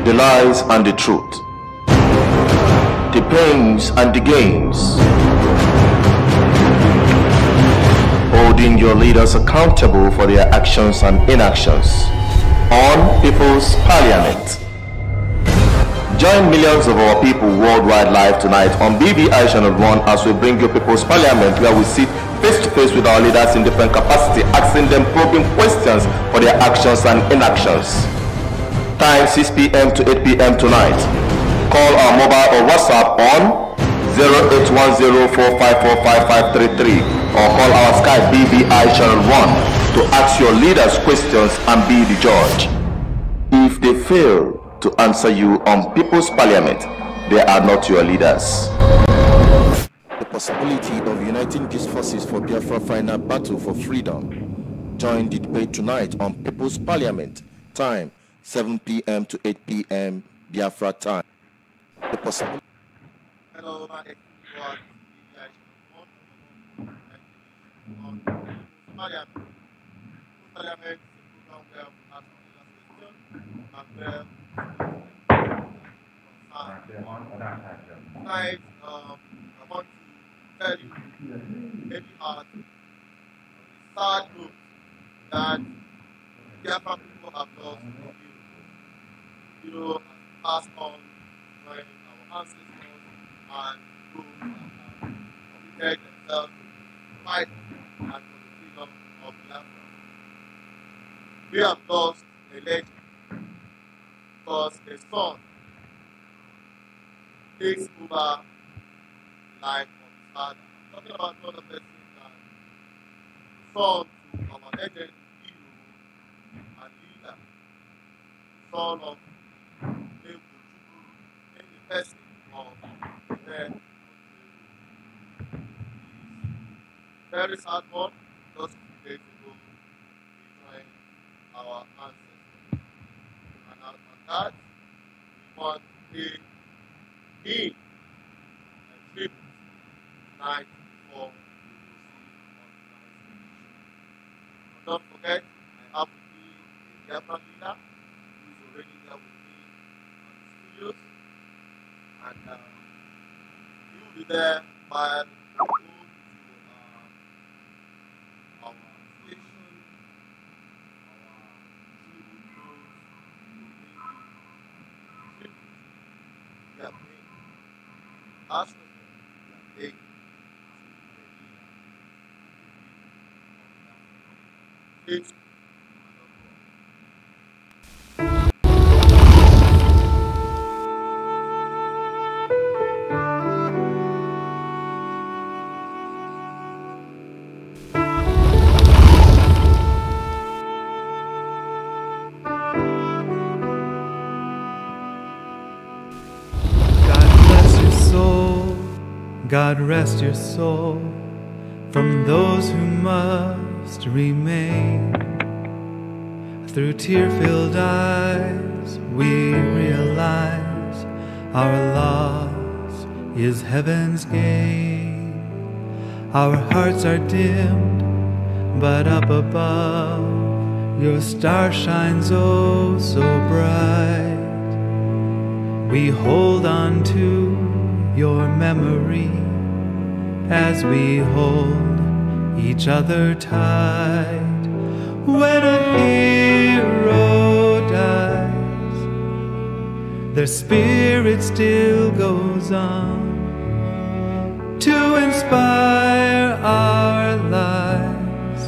the lies and the truth, the pains and the gains, holding your leaders accountable for their actions and inactions on People's Parliament. Join millions of our people worldwide live tonight on BVI Channel 1 as we bring you People's Parliament, where we sit face to face with our leaders in different capacity, asking them probing questions for their actions and inactions. Time 6 p.m. to 8 p.m. tonight. Call our mobile or WhatsApp on 0810454533 or call our Skype BVI Channel 1 to ask your leaders questions and be the judge. If they fail to answer you on People's Parliament, they are not your leaders. The possibility of uniting these forces for Biafra final battle for freedom. Join the debate tonight on People's Parliament. Time 7 p.m. to 8 p.m. Biafra time. The possibility. Hello, my name is Parliament. Parliament tonight, I want to tell you maybe sad news that Biafran people have lost you know, passed on when our ancestors and those that have committed themselves to fight and for the freedom of Biafra. We have lost a legend because a son takes over life of his father. I'm talking about another person that son to our legend, hero, and leader, son of the person of the dead. Very sad one, just 2 days ago, we joined our ancestors. And on that, we want to pay him a tribute night before we will see on tonight's edition. Don't forget, I have with me a Biafran leader who is already there with me at the studios. And he will be there while we go to our station, our tribute shows, we are playing. Last we are playing. It's God rest your soul from those who must remain. Through tear-filled eyes we realize our loss is heaven's gain. Our hearts are dimmed, but up above your star shines oh so bright. We hold on to your memory as we hold each other tight. When a hero dies, their spirit still goes on to inspire our lives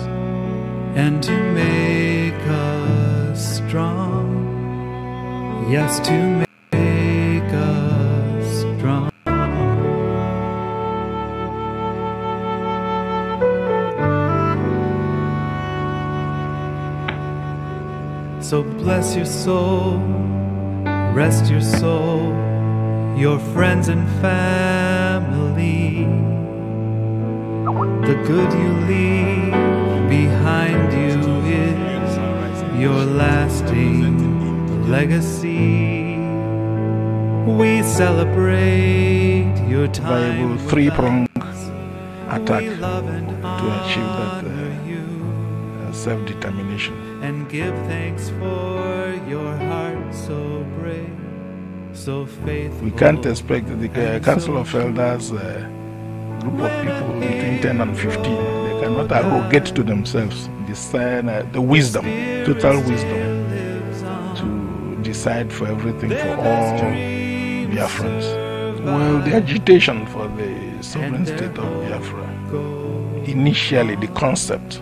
and to make us strong. Yes, to make us strong. So bless your soul, rest your soul, your friends and family. The good you leave behind you is your lasting legacy. We celebrate your time. Three-pronged attack to achieve that self-determination. And give thanks for your heart so brave. so faithful. We can't expect the Council of Elders, group of people between 10 and 15, they cannot arrogate to themselves the wisdom, total wisdom, to decide for everything for all Biafrans. Well, the agitation for the sovereign state of Biafra, initially the concept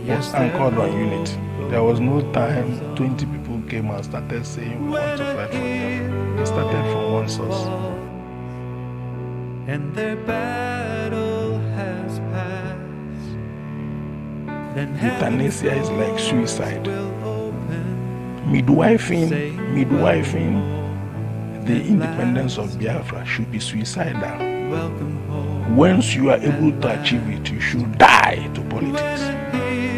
was anchored on unity. There was no time 20 people came and started saying we want to fight for Biafra. They started from one source. And their battle has passed. Then Euthanasia is like suicide. Midwifing the independence of Biafra should be suicidal. Once you are able to achieve it, you should die to politics.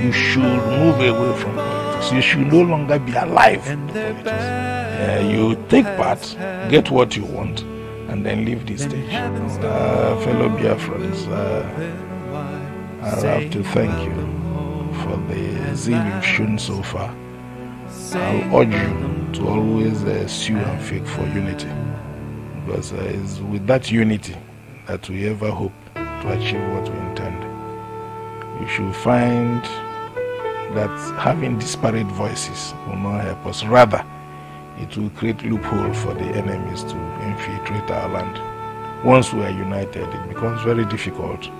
You should move away from politics. You should no longer be alive to politics. You take part, get what you want, and then leave the stage. Fellow Biafrans, I have to thank you for the zeal you've shown so far. I'll urge you to always sue and fight for unity, because it's with that unity that we ever hope to achieve what we intend. You should find that having disparate voices will not help us. Rather, it will create loophole for the enemies to infiltrate our land. Once we are united, it becomes very difficult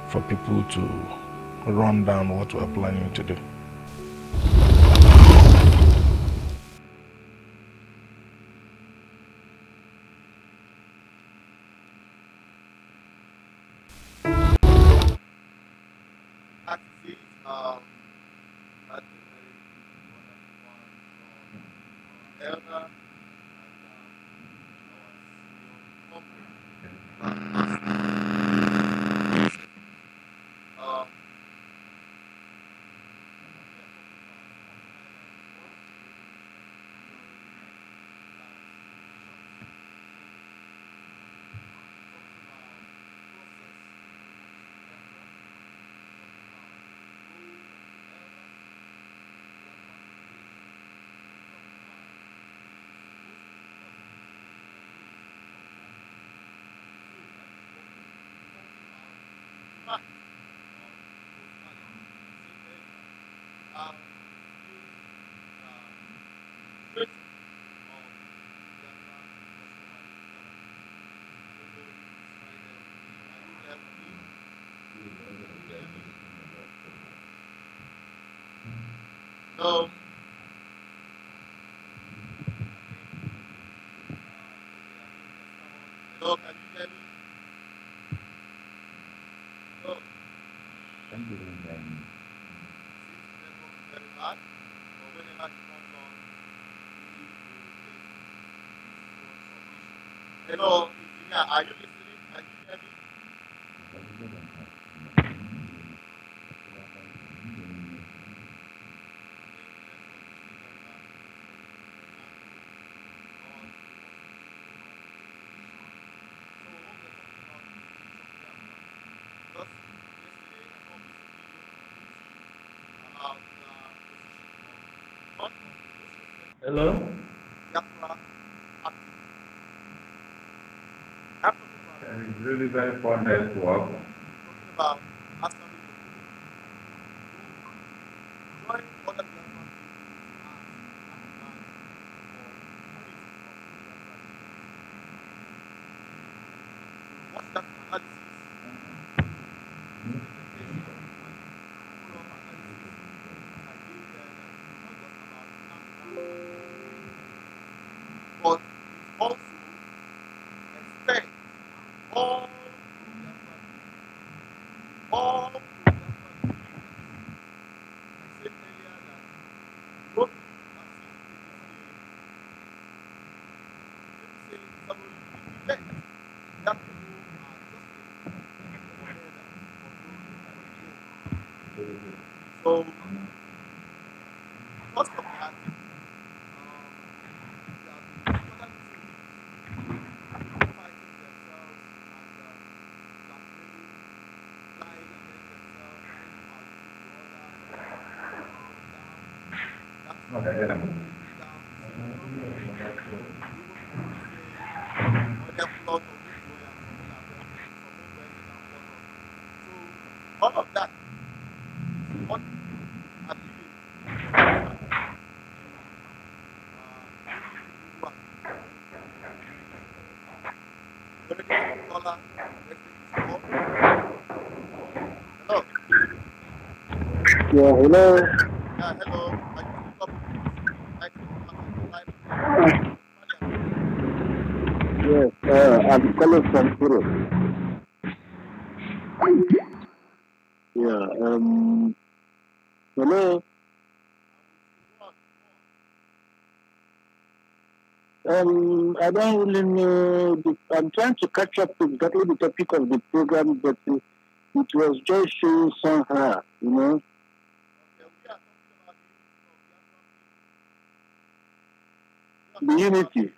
for people to run down what we are planning to do. So, hello, can you hear me? Hello. Very bad, but whenever it comes on, hello, engineer, are you listening? Can you hear me? Hello? Biafra It's really very poor network. talking about Asari Dokubo, join other Biafran people watch that analysis. But also expect all I said earlier that both let me say somebody that people are just so most of that all of that what are Yeah, hello. yeah, hello. Yes, I'm calling from Europe. Yeah, hello. I don't really know. I'm trying to catch up with exactly the topic of the program, but it was just showing somehow, you know. The unity.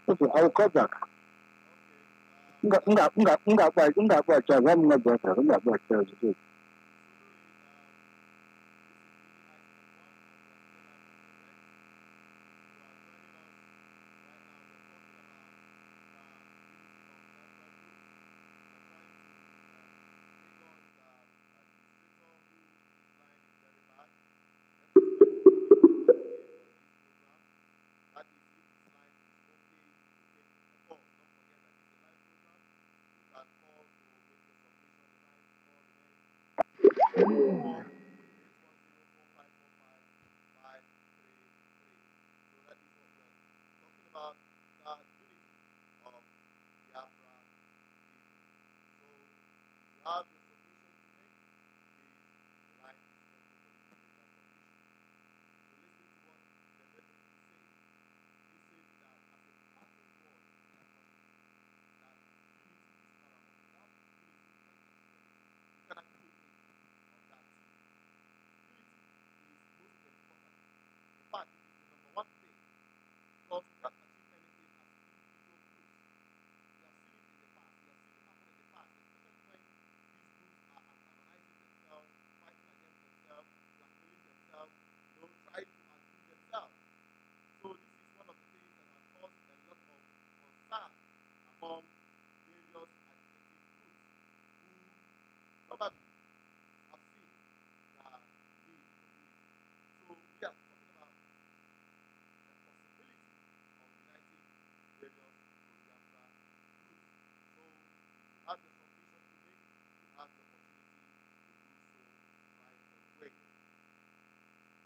Okay, I'll call back. Enggak baca, saya enggak baca.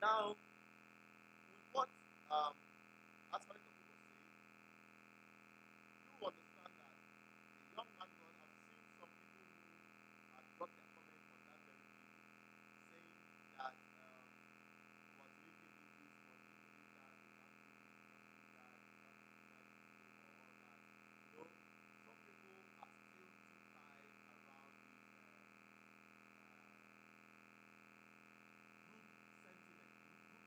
Now, with what Asari Dokubo was saying, you understand that the young man God, I've seen some people who have got their comment on that very video, saying that was living in this, was living in that, you can't do this, you can't do that, you can't do that, or all that. You know, some people are still too tied around this group sentiment, group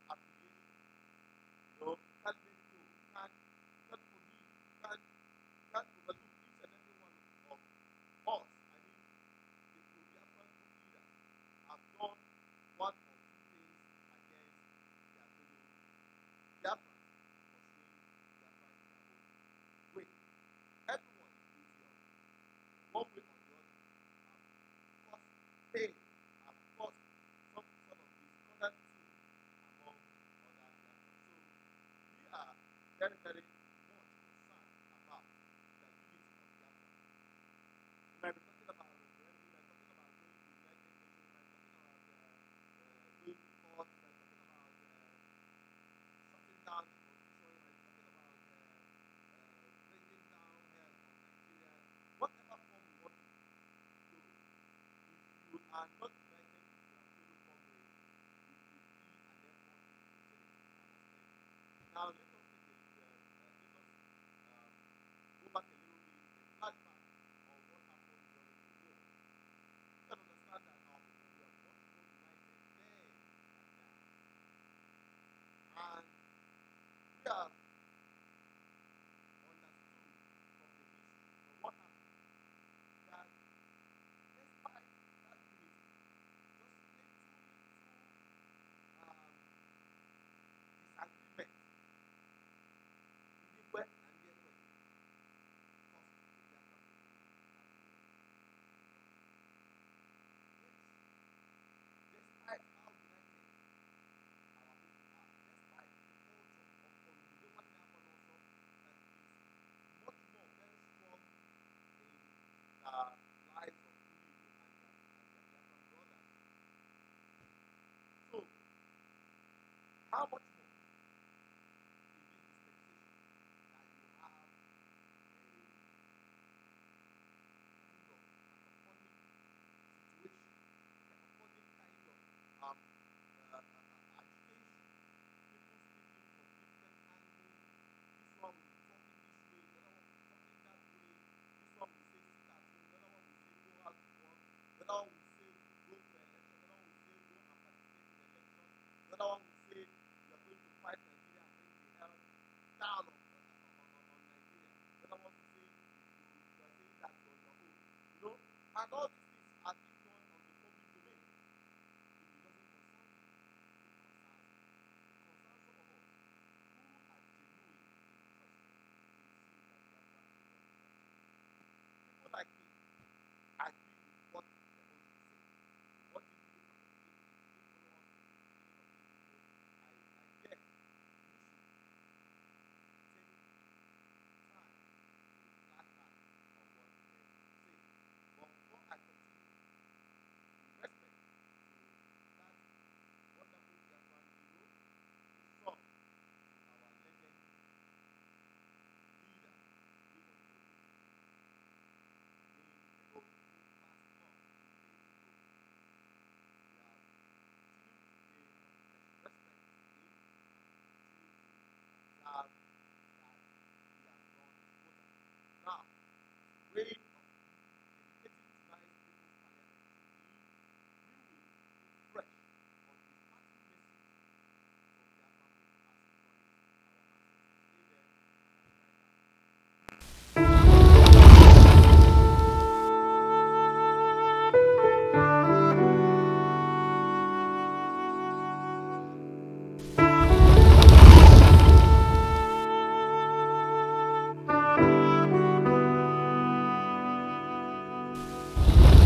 and not united with their fellow comrades, now let us go back a little bit, a flashback on what happened during the war. You can understand that our people were much more united then than now. And we have understood from the history of what happened that despite that unity, just little disagreement in the West and the West cost the Biafran people that war. Yes, despite how united our people are, despite the culture of Olude one also that is much more very strong in the lives of Olude and their Biafran brothers. So, how much more in this dispensation that you have a kind of cacophonic situation, cacophonic kind of agitation, people speaking from different angles. This one will be talking this way, the other one will be talking that way. This one will say sit at home, the other one will say go out to work, the other one will say go for election, the other one will say go and participate in election, the other one will say you are going to fight Nigeria and bring the hell down on Nigeria. The other one will say you are saying that on your own. You know, and all these things are being done on the public domain. If it doesn't concern you, it concerns me. It concerns some of us who are genuine interested in seeing that Biafra freedom is achieved. People like me agree with what the old is saying. What did we do from the beginning? If you didn't follow us from the beginning of this video, yes, we should take time to reflect back on what we say. But before I continue, with respect to that wonderful Biafran hero, a son to our legend leader, who was who passed on 2 days ago. We have continued to pay respect to him and continue to observe that he has done his quota. Now, as a way of dedicating tonight's People's Parliament to him, we will refresh on his parting message for Biafran people as he joins our ancestors. Stay there, and I'll be right back.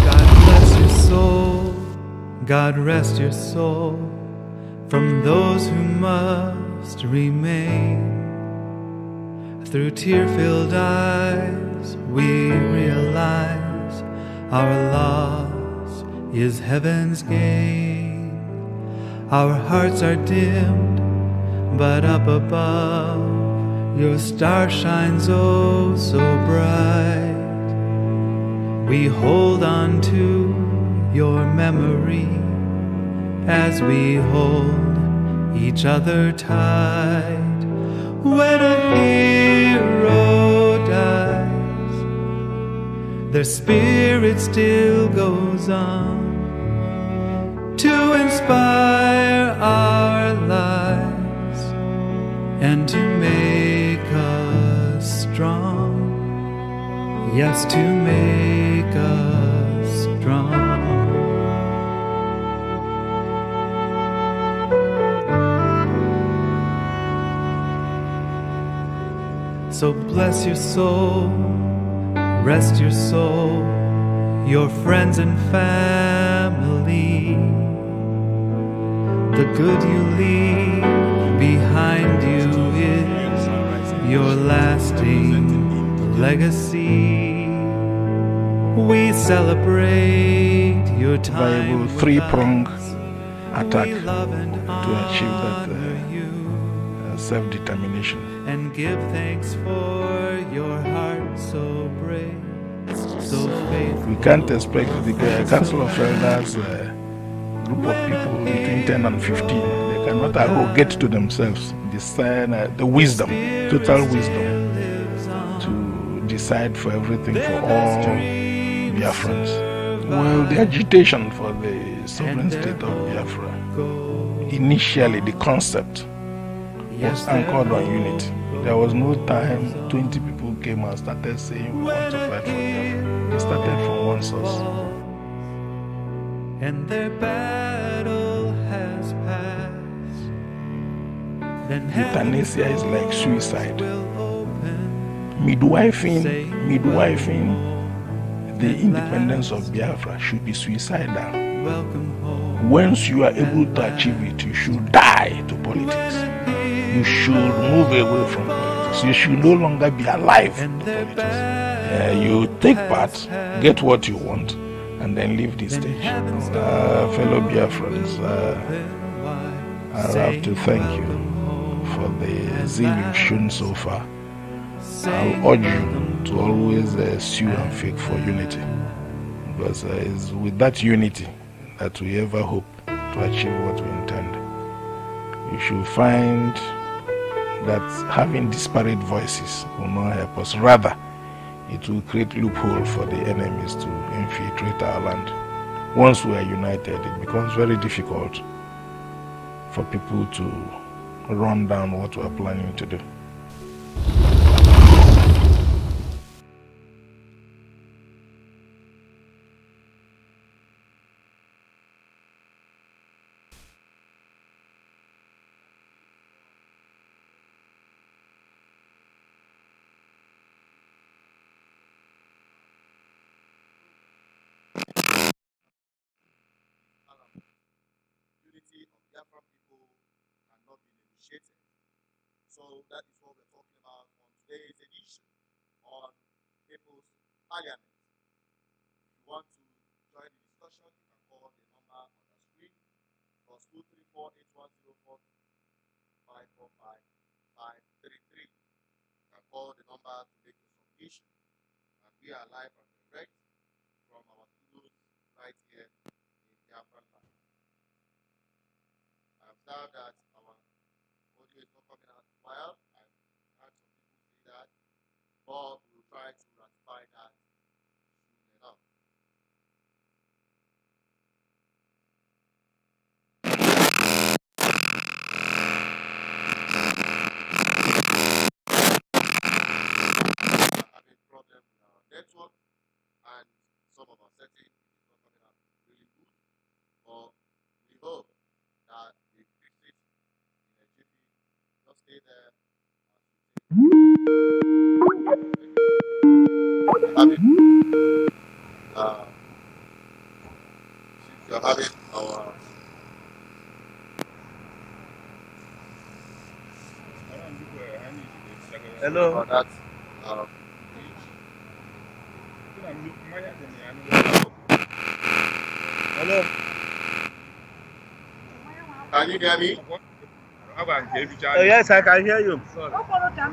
God bless your soul, God rest your soul from those who must remain. Through tear-filled eyes we realize our loss is heaven's gain. Our hearts are dimmed, but up above your star shines oh so bright. We hold on to your memory as we hold each other tight. When a hero dies, their spirit still goes on to inspire our lives and to make us strong. Yes, to make us strong. So bless your soul, rest your soul, your friends and family. The good you leave behind you is your lasting legacy. We celebrate your time with three-pronged us. attack We love and to achieve that honor you self-determination. and give thanks for your heart so brave. We can't expect the Council of Elders, group of people between 10 and 15, they cannot arrogate to themselves the wisdom, total wisdom, to decide for everything for all Biafrans. Well, the agitation for the sovereign state of Biafra, initially the concept was anchored on unity. There was no time 20 people came and started saying we want to fight for Biafra. It started from one source. And their battle has passed. Then Euthanasia is like suicide. Midwifing the independence of Biafra should be suicidal. Once you are able to achieve it, you should die to politics. You should move away from politics. You should no longer be alive to politics. You take part, get what you want, and then leave the stage. Fellow Biafrans, I have to thank you for the zeal you've shown so far. I'll urge you to always sue and fake for unity, because it's with that unity that we ever hope to achieve what we intend. You should find that having disparate voices will not help us. Rather, it will create loophole for the enemies to infiltrate our land. Once we are united, it becomes very difficult for people to run down what we are planning to do. Unity of Biafran people cannot be negotiated. So that is what we're talking about on today's edition on People's Parliament. If you want to join the discussion, you can call the number on the screen, +234-8104-545-533. You can call the number to make your submission. And we are live and direct from our studios right here in Biafran land. I observed that our audio is not coming out well. I've heard some people say that, but we'll try to ratify that soon enough. We're having problems with our network, and some of our settings is not coming out really good, but we hope that they fix it in a jiffy. Just stay there as we since you're having our hello. that Hello. can you hear me? Oh, yes, I can hear you.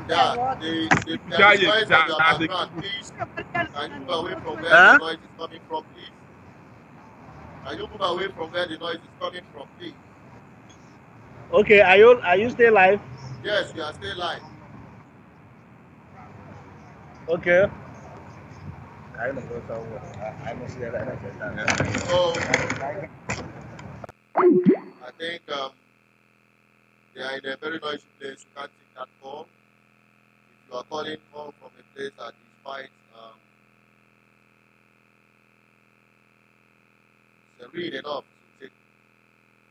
Yeah, the noise of your background, please. Can you move away from where the noise is coming from, please? Can you move away from where the noise is coming from, please? Okay, are you still live? Yes, we are still live. Okay. So I think they are in a very noisy place. You can't take that call. If you are calling home from a place that is quite serene enough to take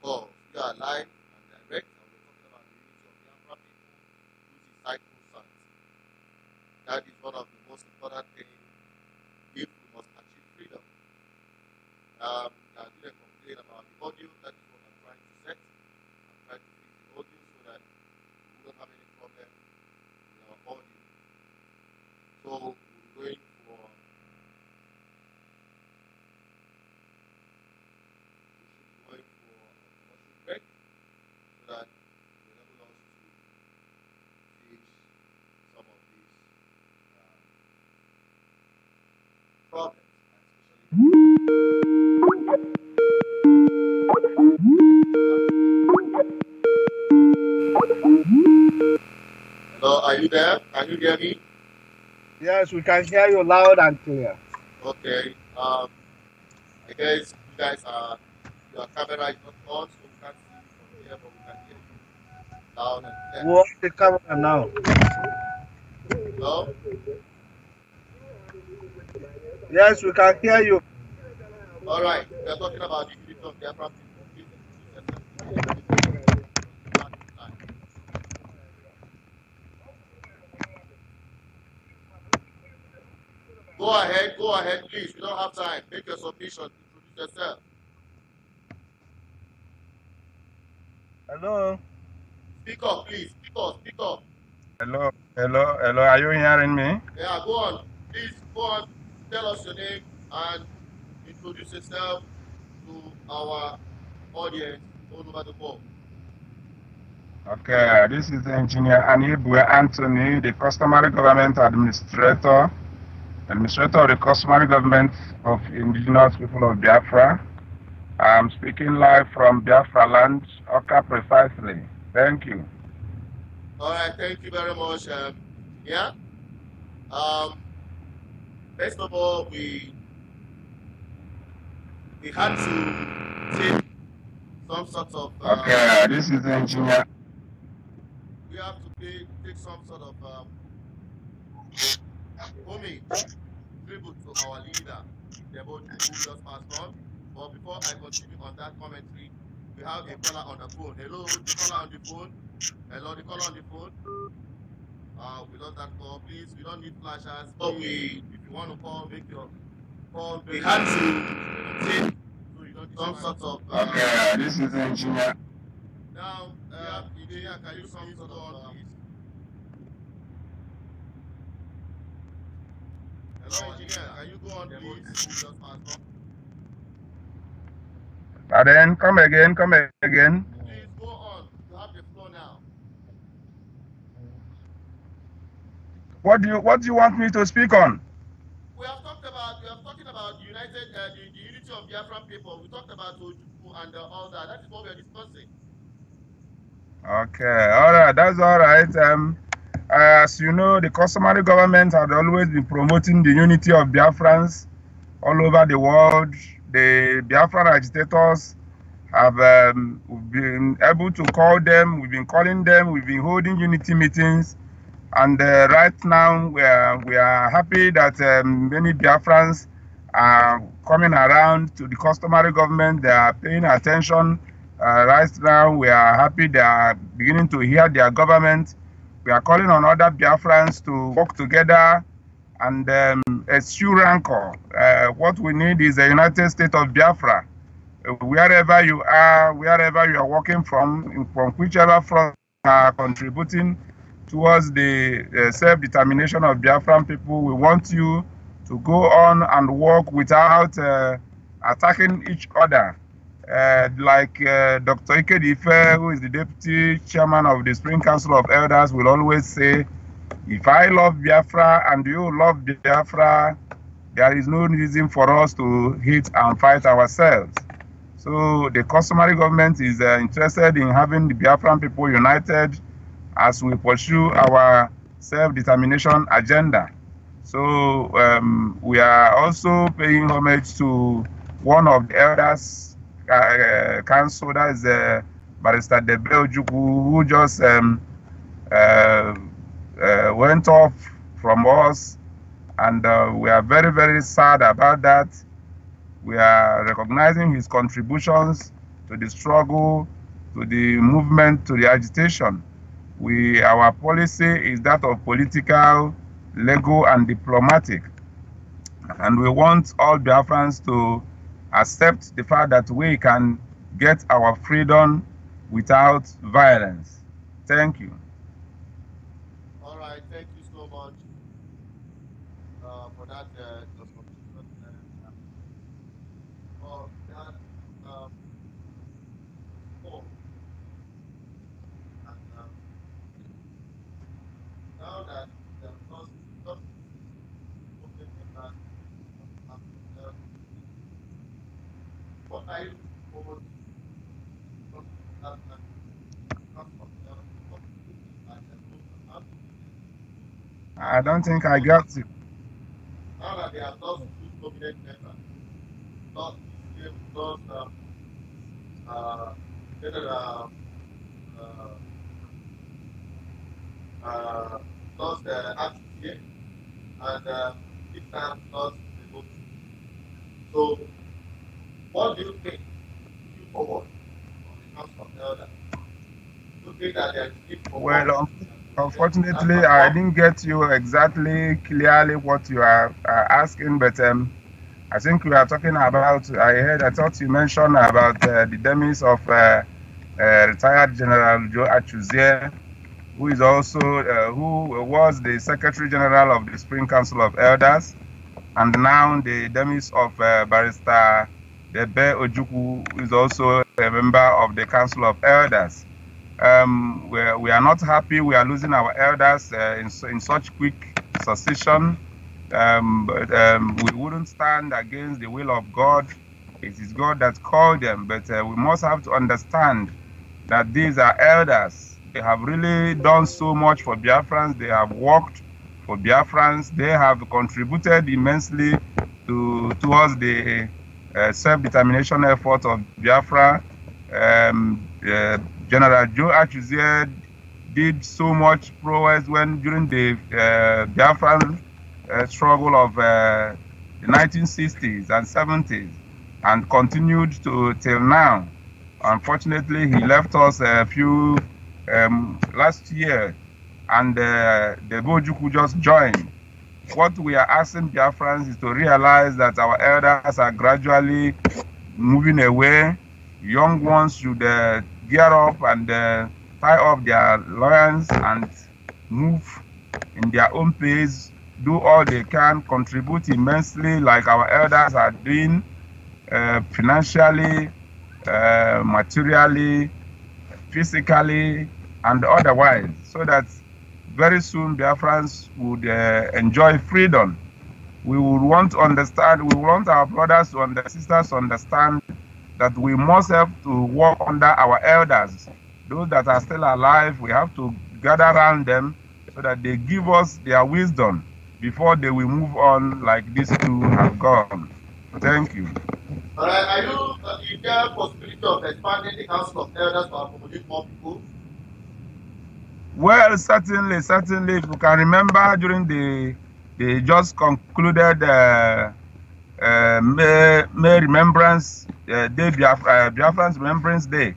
calls, you are live and direct, and we're talking about the unity of Biafra people using cycle science. That is one of the most important things if we must achieve freedom. I didn't complain about the audio. That is what I'm trying to set. I'm trying to fix the audio so that we don't have any problem with our audio. So we're going for commercial break. Hello, are you there? Can you hear me? Yes, we can hear you loud and clear. Okay. I guess you guys your camera is not on, so we can't see you from here, but we can hear you loud and clear. We're on the camera now. Hello? Yes, we can hear you. All right. We are talking about the unity of Biafra people. Go ahead, please. We don't have time. Make your submission. Introduce yourself. Hello. Speak up, please. Speak up. Hello. Are you hearing me? Yeah, go on. Please, go on. Tell us your name and introduce yourself to our audience all over the world. Okay, this is Engineer Anibwe Anthony, the Customary Government Administrator of the Customary Government of Indigenous People of Biafra. I'm speaking live from Biafra land, Oka precisely. Thank you. All right, thank you very much. First of all, we had to take some sort of. Okay, this is Engineer. We have to take some sort of homage, tribute to our leader, the who just passed on. But before I continue on that commentary, we have a caller on the phone. Hello, the caller on the phone. Hello, the caller on the phone. We lost that call. Please, we don't need flashers. But if you want to call, make your call. We had to take some sort of. Okay, this is Engineer. Now, engineer, can you some sort of please? Hello, engineer, can you go on, please? Pardon, come again. Please go on. You have the floor now. What do you want me to speak on? We are talking about the unity of Biafran people. We talked about Ojukwu and all that. That is what we are discussing. Okay, all right, that's all right. As you know, the customary government had always been promoting the unity of Biafrans all over the world. The Biafran agitators have been able to call them. We've been calling them. We've been holding unity meetings. And right now, we are happy that many Biafrans are coming around to the customary government. They are paying attention. Right now, we are happy they are beginning to hear their government. We are calling on other Biafrans to work together and eschew rancor. What we need is a United States of Biafra. Wherever you are working from whichever front you are contributing towards the self-determination of Biafran people, we want you to go on and work without attacking each other. Like Dr. Ikedife, who is the Deputy Chairman of the Spring Council of Elders, will always say, if I love Biafra and you love Biafra, there is no reason for us to hate and fight ourselves. So the customary government is interested in having the Biafran people united as we pursue our self-determination agenda. So we are also paying homage to one of the elders council, that is Barrister Debe Ojukwu, who just went off from us, and we are very, very sad about that. We are recognizing his contributions to the struggle, to the movement, to the agitation. Our policy is that of political, legal, and diplomatic. And we want all Biafrans to accept the fact that we can get our freedom without violence. Thank you. All right, thank you so much for that. Now that what are you forward I don't think I got you. Now that they have lost two prominent members, lost General lost Action and this time lost the vote. So, what do you think you forward on the Council of Elders? Do you think that there is need for Well, unfortunately, I didn't get you exactly clearly what you are asking, but I think we are talking about. I thought you mentioned about the demise of retired General Joe Achuzie, who is also who was the Secretary General of the Spring Council of Elders, and now the demise of Barrister Debe Ojukwu, who is also a member of the Council of Elders. We are not happy. We are losing our elders in such quick succession. We wouldn't stand against the will of God. It is God that called them, but we must have to understand that these are elders. They have really done so much for Biafrans. They have worked for Biafrans. They have contributed immensely towards the self-determination effort of Biafra. General Joe Achuzie did so much prowess during the Biafran struggle of the 1960s and 70s, and continued till now. Unfortunately, he left us a few last year, and the Ojukwu just joined. What we are asking Biafrans is to realize that our elders are gradually moving away. Young ones should gear up and tie up their loins and move in their own pace, do all they can, contribute immensely like our elders are doing, financially, materially, physically, and otherwise, so that very soon Biafrans would enjoy freedom. We would want to understand, we want our brothers and sisters to understand that we must have to work under our elders. Those that are still alive, we have to gather around them so that they give us their wisdom before they will move on like these two have gone. Thank you. All right, is there a possibility of expanding the Council of Elders to accommodate more people? Well, certainly. If you can remember, during the just concluded May Remembrance Day, Biafrans Remembrance Day,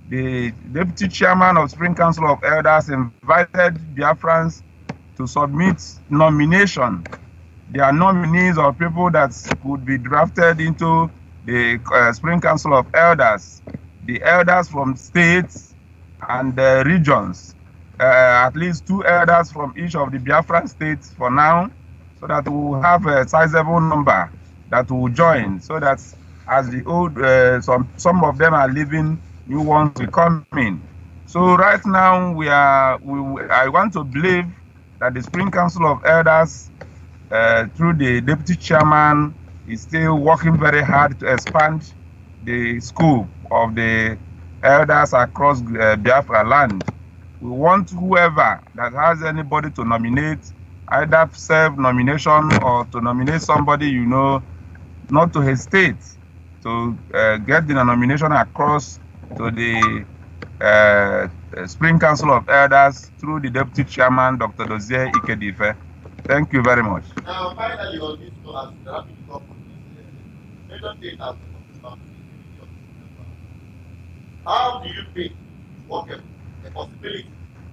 the Deputy Chairman of Spring Council of Elders invited Biafrans to submit nomination. There are nominees of people that could be drafted into the Spring Council of Elders, the elders from states and regions, at least 2 elders from each of the Biafran states for now, so that we will have a sizable number that will join, so that as the old, some of them are leaving, new ones will come in. So right now I want to believe that the Spring Council of Elders, through the Deputy Chairman, is still working very hard to expand the scope of the elders across Biafra land. We want whoever that has anybody to nominate, either self-nomination or to nominate somebody you know, not to hesitate to get the nomination across to the Spring Council of Elders through the Deputy Chairman, Dr. Dozie Ikedife. Thank you very much. Now, finally, on this note, as the rapid talk on this, major thing has been talking about how do you think the possibility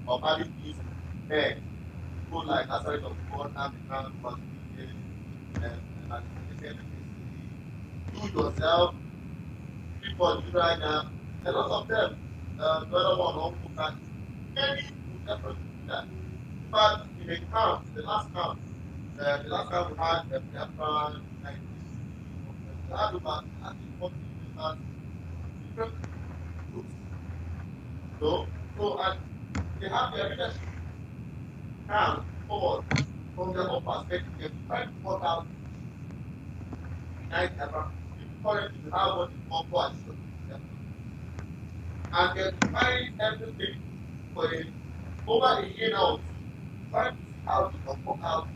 of having these men, people like Asari Dokubo, and you yourself, people you right now, a lot of them, the other one, many would definitely do that. But in a count, the last count we had a Biafran, like we had about 40 different groups. So and they have their leadership count forward from their own perspective. They try to work out currently we have what is called coalition. And they're trying everything for over a year now, trying to see how to perform, how to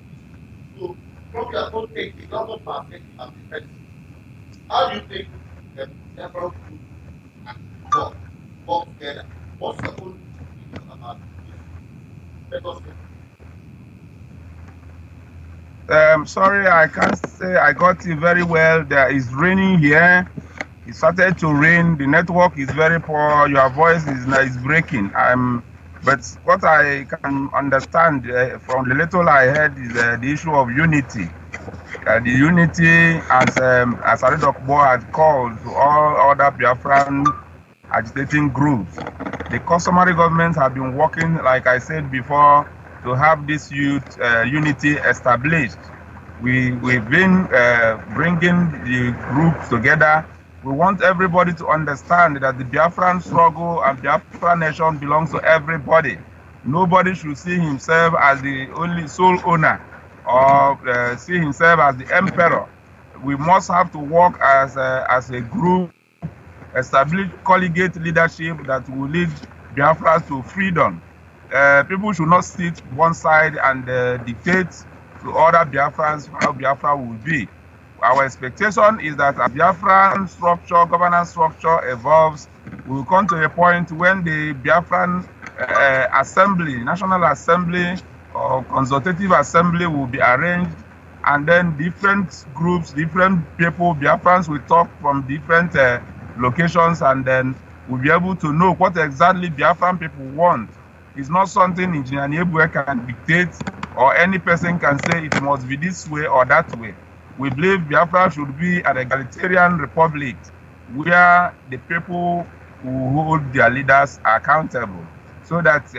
do. So from your own take, it doesn't perfect as a person. How do you think the several groups can work together? What's your own opinion about this? Let us Sorry, I can't say I got it very well. There is raining here. It started to rain. The network is very poor. Your voice is breaking. But what I can understand from the little I heard is the issue of unity. The unity, as Asari Dokubo had called to all other Biafran agitating groups. The customary governments have been working, like I said before, to have this unity established. We've been bringing the groups together. We want everybody to understand that the Biafran struggle and Biafran nation belongs to everybody. Nobody should see himself as the only sole owner or see himself as the emperor. We must have to work as a group, establish collegiate leadership that will lead Biafra to freedom. People should not sit one side and dictate to other Biafrans how Biafra will be. Our expectation is that as Biafran structure, governance structure evolves, we will come to a point when the Biafran assembly, National Assembly or Consultative Assembly will be arranged, and then different groups, different people, Biafrans will talk from different locations, and then we'll be able to know what exactly Biafran people want. It's not something Engineer Niebue can dictate, or any person can say it must be this way or that way. We believe Biafra should be an egalitarian republic where the people who hold their leaders are accountable, so that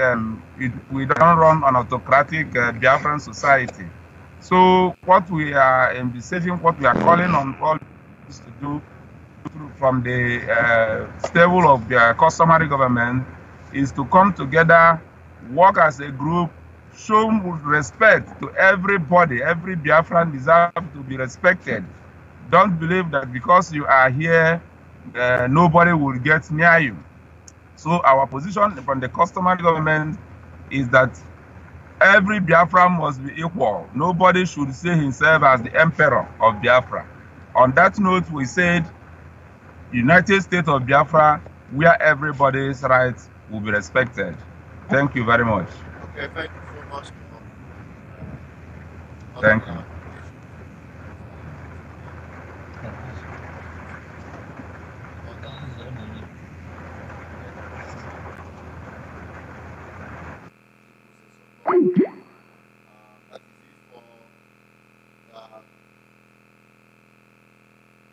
we don't run an autocratic Biafran society. So what we are envisaging, what we are calling on all is to do from the stable of the customary government is to come together, work as a group, show respect to everybody. Every Biafran deserves to be respected. Don't believe that because you are here, nobody will get near you. So our position from the customary government is that every Biafran must be equal. Nobody should see himself as the emperor of Biafra. On that note, we said United States of Biafra, where everybody's rights will be respected. Thank you very much. Okay, thank you so much. Thank you. That is it for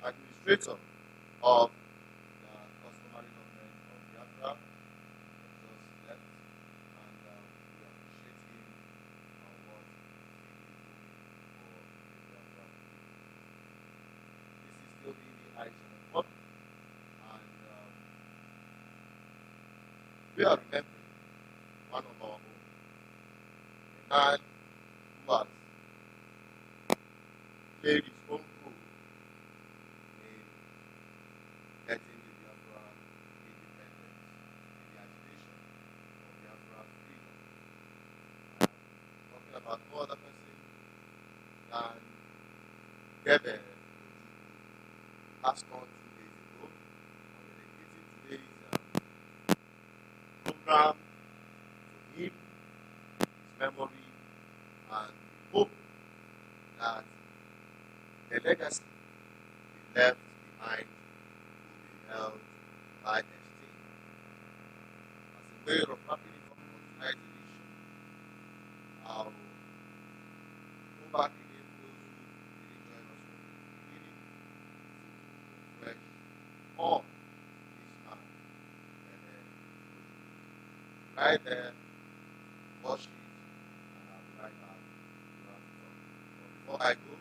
the administrator of the customary government of Biafra. Just left, and we appreciate him and what he is doing for the Biafra. This is still BVI Channel, and we are remembering one of our own, a man who has played his own role in getting the Biafra independence, in the agitation of Biafra freedom. Talking about no other person than Bebe Dokubo, passed on 2 days ago, and we're dedicating today's program to him, his memory, and we hope that the legacy he left behind will be held by esteem. As a way of wrapping it up on tonight's edition, I'll go back again to those who didn't join us from the beginning to refresh on this man, and then right there, watch it, and I'll be right back to wrap it up. But before I go,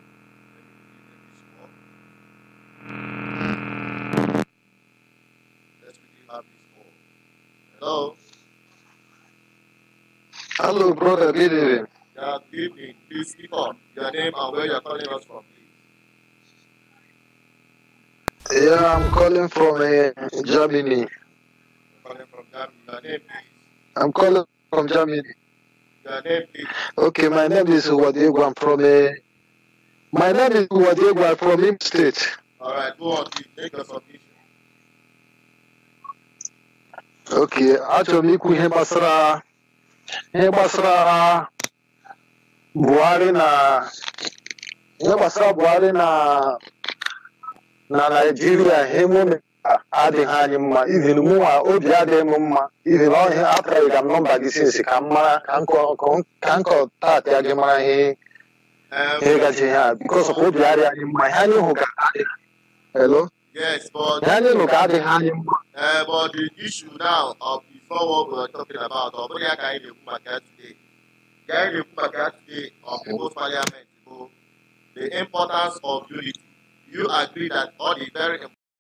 let me quickly take this call. Let's quickly have this call. Hello? Hello, brother. Good evening. Yeah, good evening. Please speak up. Your name and where you're calling us from, please. Yeah, I'm calling from Germany. You're calling from Germany. Your name, please. I'm calling from Germany. Your name, please. Okay, my name is Wadiego. I'm from My name is Wadiego. I'm from Imo State. All right, go on, please. Make your submission. Okay, achọrọ m ikwu ihe gbasara Buhari na Nigeria. Ihe mụ adịghị anyị mma. Even mụnwa obi adịghị m mma. Even ọhịa atụrụ ga m nọmba gị sinsi ka m mara ka nkọ taatị ya gị mara ihe gaji ihe a because of obi adịghị anyị mma. Ihe anyị hụ ga adịghị. Hello? Yes, but Ihe anyị hụ ga adịghị anyị mma. but the issue now of before what we were talking about, of what today, of People's Parliament, the importance of unity. You agree that all the very important